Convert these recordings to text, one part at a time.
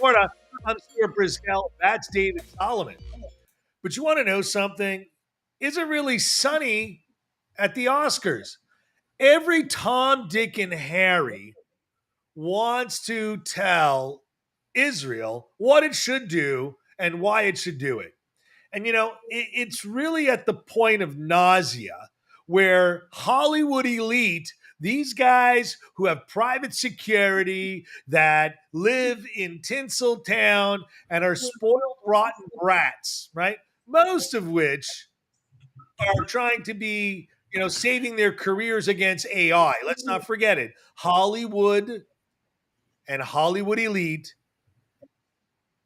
Florida. I'm Stuart Briscoe. That's David Solomon. But you want to know something? Is it really sunny at the Oscars? Every Tom, Dick, and Harry wants to tell Israel what it should do and why it should do it. And it's really at the point of nausea where Hollywood elite, these guys who have private security, that live in Tinseltown and are spoiled, rotten brats, right? Most of which are trying to be, saving their careers against AI. Let's not forget it. Hollywood and Hollywood elite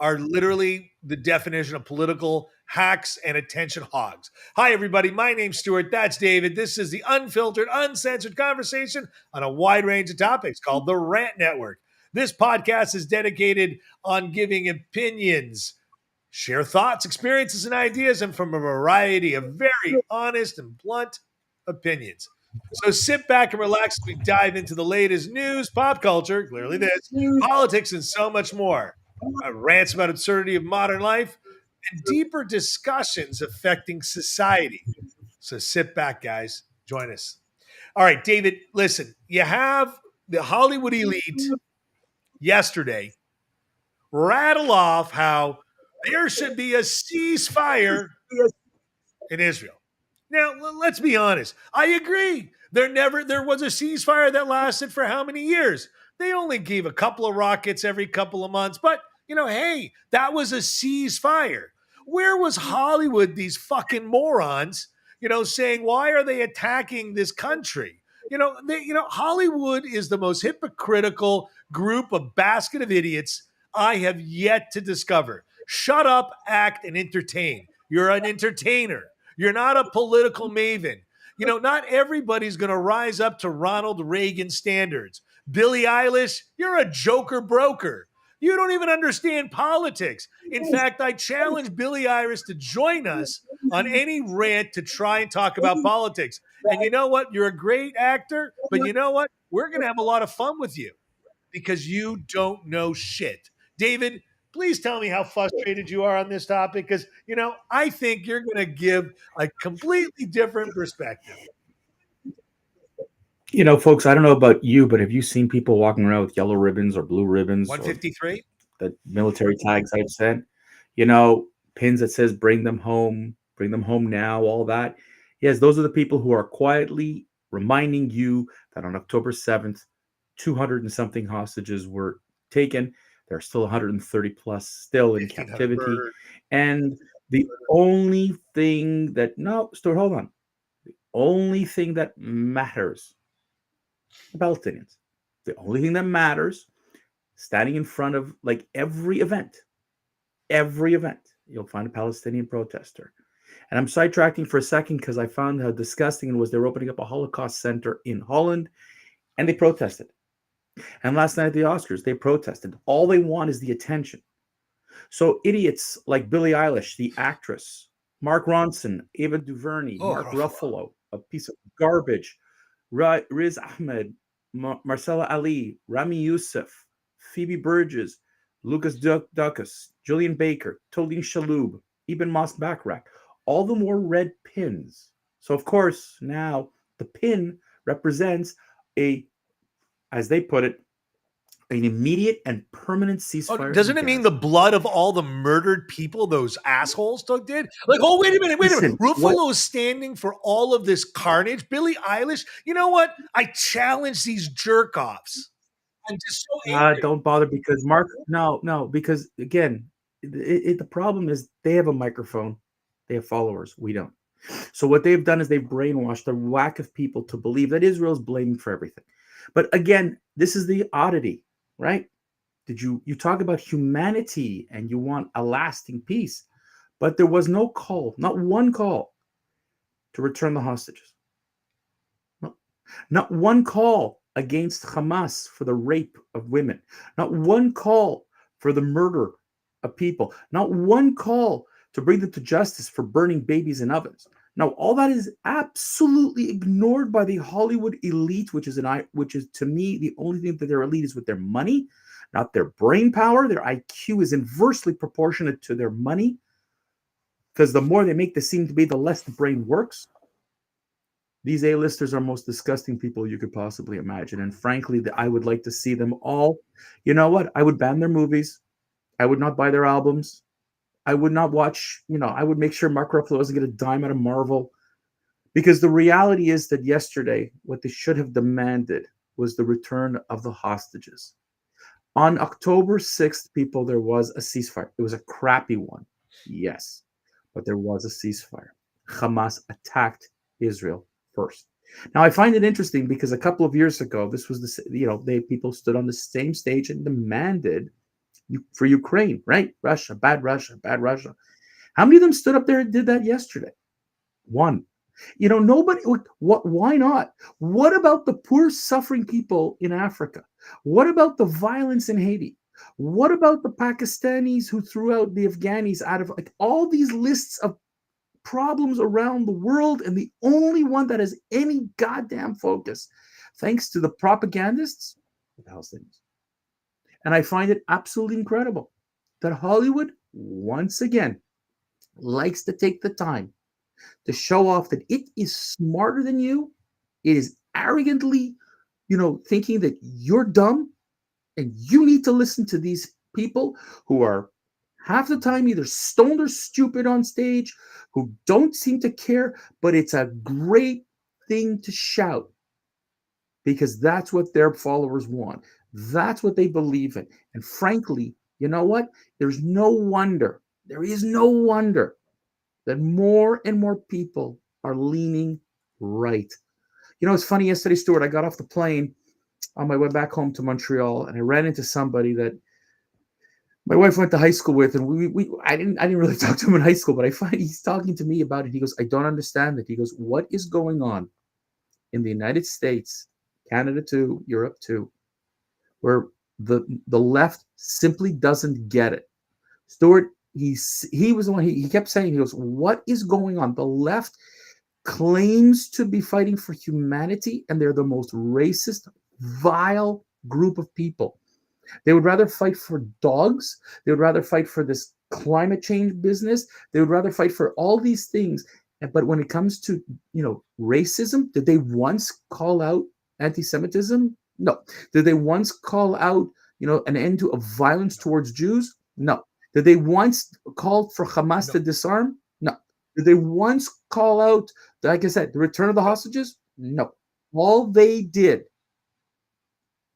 are literally the definition of political hacks and attention hogs. Hi, everybody. My name's Stuart. That's David. This is the unfiltered, uncensored conversation on a wide range of topics called the Rant Network. This podcast is dedicated on giving opinions, share thoughts, experiences, and ideas, and from a variety of very honest and blunt opinions. So sit back and relax as we dive into the latest news, pop culture, clearly this, politics, and so much more. Rants about absurdity of modern life and deeper discussions affecting society. So sit back, guys. Join us. All right, David, listen, you have the Hollywood elite yesterday rattle off how there should be a ceasefire in Israel. Now, let's be honest. I agree. There was a ceasefire that lasted for how many years? They only gave a couple of rockets every couple of months, but hey, that was a ceasefire. Where was Hollywood, these fucking morons, saying, why are they attacking this country? Hollywood is the most hypocritical group of basket of idiots I have yet to discover. Shut up, act, and entertain. You're an entertainer. You're not a political maven. Not everybody's going to rise up to Ronald Reagan standards. Billie Eilish, you're a joker broker. You don't even understand politics. In fact, I challenge Billie Eilish to join us on any rant to try and talk about politics. And you know what? You're a great actor, but you know what? We're going to have a lot of fun with you because you don't know shit. David, please tell me how frustrated you are on this topic because, I think you're going to give a completely different perspective. Folks, I don't know about you, but have you seen people walking around with yellow ribbons or blue ribbons? 153? The military tags I've sent. Pins that says bring them home now, all that. Yes, those are the people who are quietly reminding you that on October 7th, 200 and something hostages were taken. There are still 130 plus still in captivity. And the only thing that, hold on. The only thing that matters, the Palestinians, the only thing that matters, standing in front of like every event, you'll find a Palestinian protester. And I'm sidetracking for a second because I found how disgusting it was. They were opening up a Holocaust center in Holland and they protested. And last night at the Oscars, they protested. All they want is the attention. So idiots like Billie Eilish, the actress, Mark Ronson, Ava DuVernay, Mark Ruffalo, a piece of garbage, Riz Ahmed, Marcella Ali, Rami Youssef, Phoebe Bridges, Lucas Dacus, Julian Baker, Toline Shalhoub, Ibn Mas Bakrak, all the more red pins. So, of course, now the pin represents as they put it, an immediate and permanent ceasefire. Doesn't it mean the blood of all the murdered people those assholes did? Like, wait a minute. Ruffalo is standing for all of this carnage. Billie Eilish, you know what? I challenge these jerk-offs. I'm just so angry. Don't bother because Mark, because again, the problem is they have a microphone. They have followers. We don't. So what they've done is they've brainwashed a whack of people to believe that Israel is blaming for everything. But again, this is the oddity, right? You talk about humanity and you want a lasting peace, but there was no call, not one call to return the hostages. No, not one call against Hamas for the rape of women. Not one call for the murder of people. Not one call to bring them to justice for burning babies in ovens. Now, all that is absolutely ignored by the Hollywood elite, which is to me the only thing that they're elite is with their money. not their brain power. Their IQ is inversely proportionate to their money, because the more they make this seem to be, the less the brain works. These A-listers are most disgusting people you could possibly imagine. And frankly, I would like to see them all. You know what? I would ban their movies. I would not buy their albums. I would not watch, I would make sure Mark Ruffalo doesn't get a dime out of Marvel. Because the reality is that yesterday, what they should have demanded was the return of the hostages. On October 6th, people, there was a ceasefire. It was a crappy one, yes, but there was a ceasefire. Hamas attacked Israel first. Now, I find it interesting because a couple of years ago, this was people stood on the same stage and demanded for Ukraine, right? Russia, bad Russia, bad Russia. How many of them stood up there and did that yesterday? One. Nobody. What? Why not? What about the poor, suffering people in Africa? What about the violence in Haiti? What about the Pakistanis who threw out the Afghanis out of all these lists of problems around the world, and the only one that has any goddamn focus, thanks to the propagandists, the Palestinians. And I find it absolutely incredible that Hollywood, once again, likes to take the time to show off that it is smarter than you. It is arrogantly, thinking that you're dumb and you need to listen to these people who are half the time either stoned or stupid on stage, who don't seem to care, but it's a great thing to shout because that's what their followers want. That's what they believe in. And frankly, you know what? There is no wonder that more and more people are leaning right. It's funny. Yesterday, Stuart, I got off the plane on my way back home to Montreal, and I ran into somebody that my wife went to high school with, and I didn't really talk to him in high school, but I find he's talking to me about it. He goes, I don't understand it. He goes, what is going on in the United States, Canada too, Europe too, where the left simply doesn't get it? Stuart, he was the one, he kept saying, he goes, what is going on? The left claims to be fighting for humanity, and they're the most racist, vile group of people. They would rather fight for dogs. They would rather fight for this climate change business. They would rather fight for all these things. But when it comes to, racism, did they once call out anti-Semitism? No. Did they once call out, an end to violence towards Jews? No. Did they once call for Hamas to disarm? No. Did they once call out, like I said, the return of the hostages? No. All they did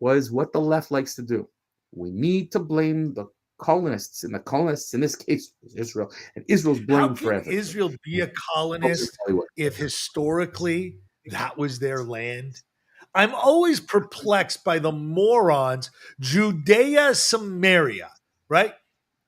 was what the left likes to do. We need to blame the colonists, and the colonists in this case was Israel, and Israel's blamed for everything. How can Israel be a colonist if historically that was their land? I'm always perplexed by the morons. Judea Samaria, right?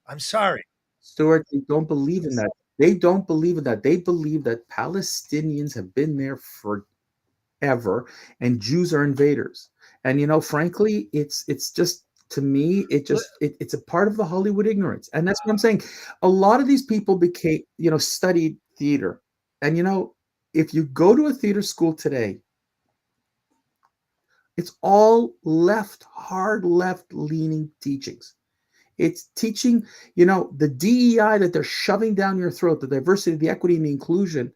I'm sorry. Stuart, they don't believe in that. They don't believe in that. They believe that Palestinians have been there forever and Jews are invaders. And frankly, it's just, to me, it's a part of the Hollywood ignorance. And that's what I'm saying. A lot of these people studied theater. And if you go to a theater school today, it's all hard left leaning teachings. It's teaching, the DEI that they're shoving down your throat, the diversity, the equity, and the inclusion.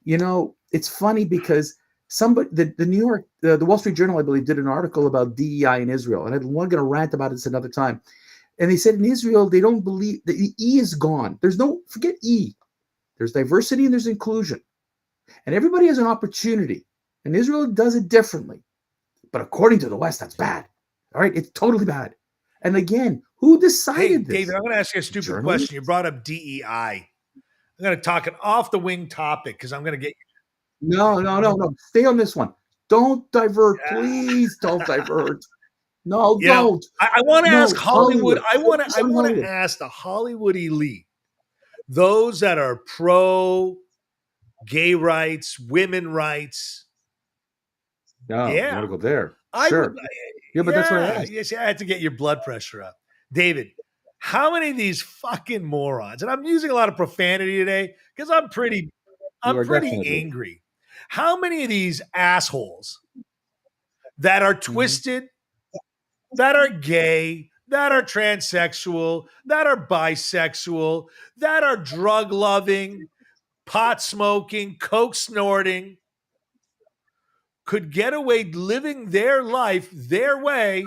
It's funny because somebody, the New York, the Wall Street Journal, I believe, did an article about DEI in Israel, and I'm going to rant about it another time. And they said in Israel, they don't believe the E is gone. Forget E. There's diversity and there's inclusion, and everybody has an opportunity. And Israel does it differently, but according to the West, that's bad. All right, it's totally bad. And again, who decided this? David, I'm going to ask you a stupid question. You brought up DEI. I'm going to talk an off the wing topic because I'm going to get you. No. Stay on this one. Don't divert. Please don't divert. No, don't. I want to ask Hollywood. I want to ask the Hollywood elite, those that are pro gay rights, women rights. No, you want to go there. Sure. But that's what I asked. Yes, I had to get your blood pressure up. David, how many of these fucking morons, and I'm using a lot of profanity today because I'm pretty angry. How many of these assholes that are twisted, that are gay, that are transsexual, that are bisexual, that are drug loving, pot smoking, coke snorting, could get away living their life their way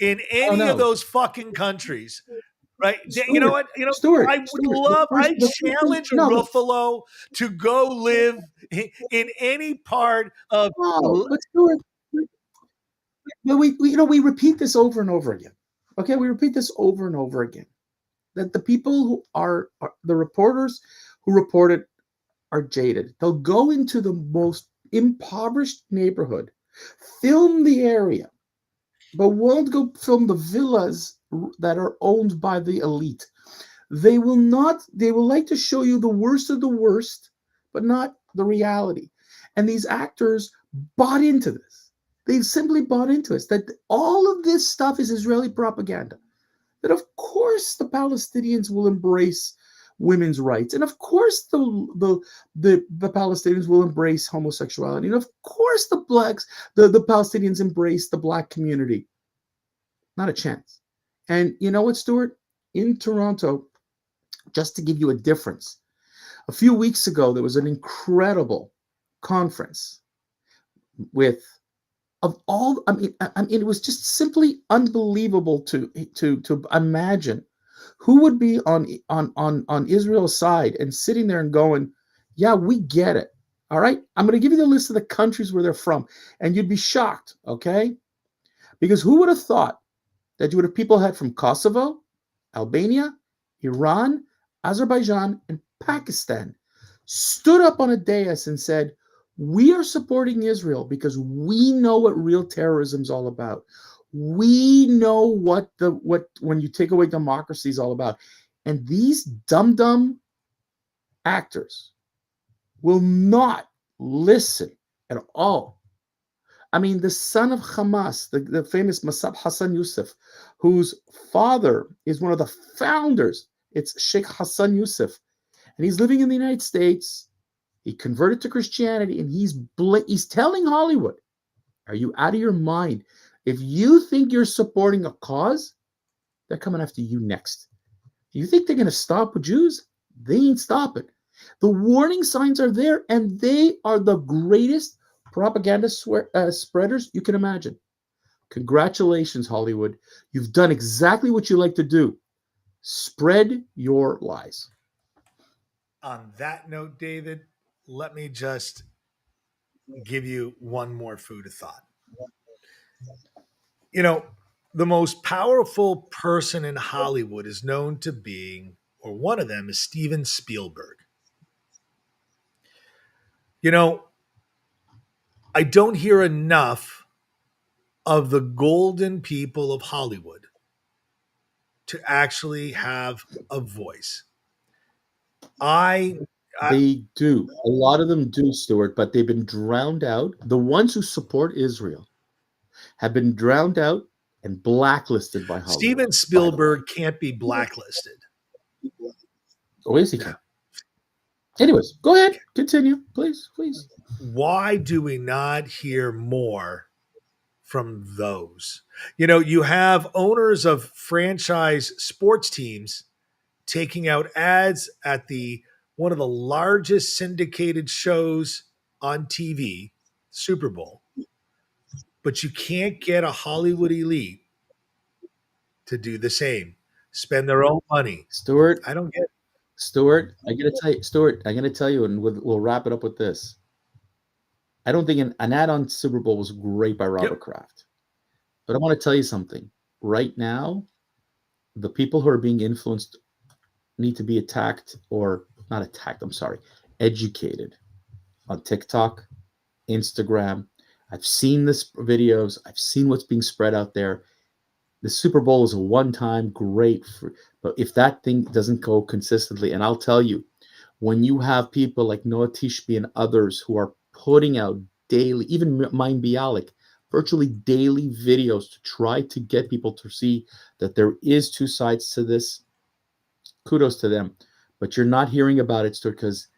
in Oh any of no, those fucking countries. Right? You know Stuart, what? Stuart, I would Stuart. love, I The first thing, challenge a no, Ruffalo to go live in any part of. no, but Stuart, we repeat this over and over again. Okay, we repeat this over and over again. That the people who are the reporters who report it are jaded. They'll go into the most impoverished neighborhood, film the area, but won't go film the villas that are owned by the elite. They will not, they will like to show you the worst of the worst, but not the reality. And these actors bought into this. They've simply bought into it that all of this stuff is Israeli propaganda. That of course the Palestinians will embrace women's rights, and of course the Palestinians will embrace homosexuality, and of course the Palestinians embrace the black community. Not a chance. And you know what, Stuart? In Toronto, just to give you a difference, a few weeks ago there was an incredible conference with of all it was just simply unbelievable to imagine who would be on Israel's side and sitting there and going, yeah, we get it. All right, I'm going to give you the list of the countries where they're from, and you'd be shocked. Okay, because who would have thought that you would have people had from Kosovo, Albania, Iran, Azerbaijan, and Pakistan stood up on a dais and said, we are supporting Israel because we know what real terrorism is all about. We know what when you take away democracy is all about. And these dumb actors will not listen at all. I mean, the son of Hamas, the famous Masab Hassan Youssef, whose father is one of the founders, it's Sheikh Hassan Youssef, and he's living in the United States. He converted to Christianity, and he's telling Hollywood, "Are you out of your mind? If you think you're supporting a cause, they're coming after you next. You think they're going to stop with Jews? They ain't stopping. The warning signs are there, and they are the greatest propaganda spreaders you can imagine. Congratulations, Hollywood. You've done exactly what you like to do. Spread your lies." On that note, David, let me just give you one more food of thought. You know, the most powerful person in Hollywood is known to being, or one of them is Steven Spielberg. You know, I don't hear enough of the golden people of Hollywood to actually have a voice. I, I They do. A lot of them do, Stuart, but they've been drowned out. The ones who support Israel have been drowned out and blacklisted by Hollywood, Steven by the way. Spielberg can't be blacklisted. Oh, yes, he No. can. Anyways, go ahead. Continue, please, please. Why do we not hear more from those? You know, you have owners of franchise sports teams taking out ads at the one of the largest syndicated shows on TV, Super Bowl, but you can't get a Hollywood elite to do the same, spend their own money. Stuart, I don't get it. Stuart, I'm gonna tell you, and we'll wrap it up with this. I don't think an ad on Super Bowl was great by Robert Yep. Kraft. But I want to tell you something. Right now, the people who are being influenced need to be attacked, or not attacked, I'm sorry, educated on TikTok, Instagram. I've seen this videos, I've seen what's being spread out there. The Super Bowl is a one-time great but if that thing doesn't go consistently, and I'll tell you, when you have people like Noah Tishby and others who are putting out daily, even Mind Bialik, virtually daily videos to try to get people to see that there is two sides to this, kudos to them. But you're not hearing about it because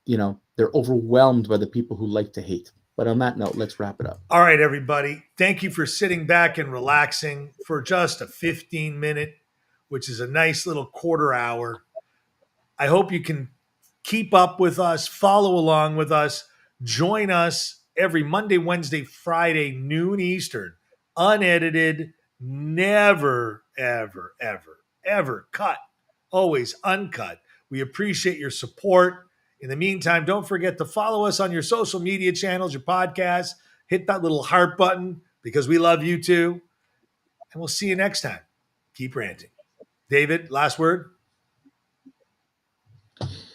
they're overwhelmed by the people who like to hate. But on that note, let's wrap it up. All right, everybody. Thank you for sitting back and relaxing for just a 15-minute, which is a nice little quarter hour. I hope you can keep up with us, follow along with us, join us every Monday, Wednesday, Friday, noon Eastern, unedited, never, ever, ever, ever cut, always uncut. We appreciate your support. In the meantime, don't forget to follow us on your social media channels, your podcasts. Hit that little heart button because we love you too. And we'll see you next time. Keep ranting. David, last word?